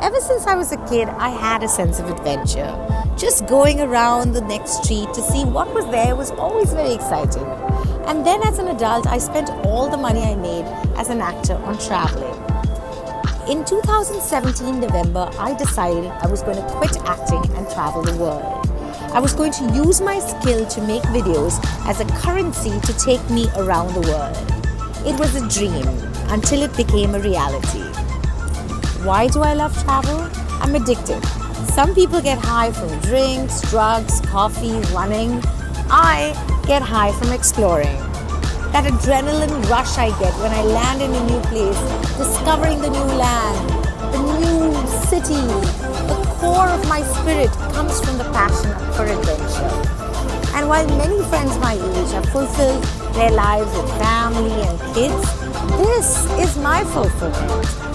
Ever since I was a kid, I had a sense of adventure. Just going around the next street to see what was there was always very exciting. And then as an adult, I spent all the money I made as an actor on traveling. In 2017 November, I decided I was going to quit acting and travel the world. I was going to use my skill to make videos as a currency to take me around the world. It was a dream until it became a reality. Why do I love travel? I'm addicted. Some people get high from drinks, drugs, coffee, running. I get high from exploring. That adrenaline rush I get when I land in a new place, discovering the new land, the new city. The core of my spirit comes from the passion for adventure. And while many friends my age have fulfilled their lives with family and kids, this is my fulfillment.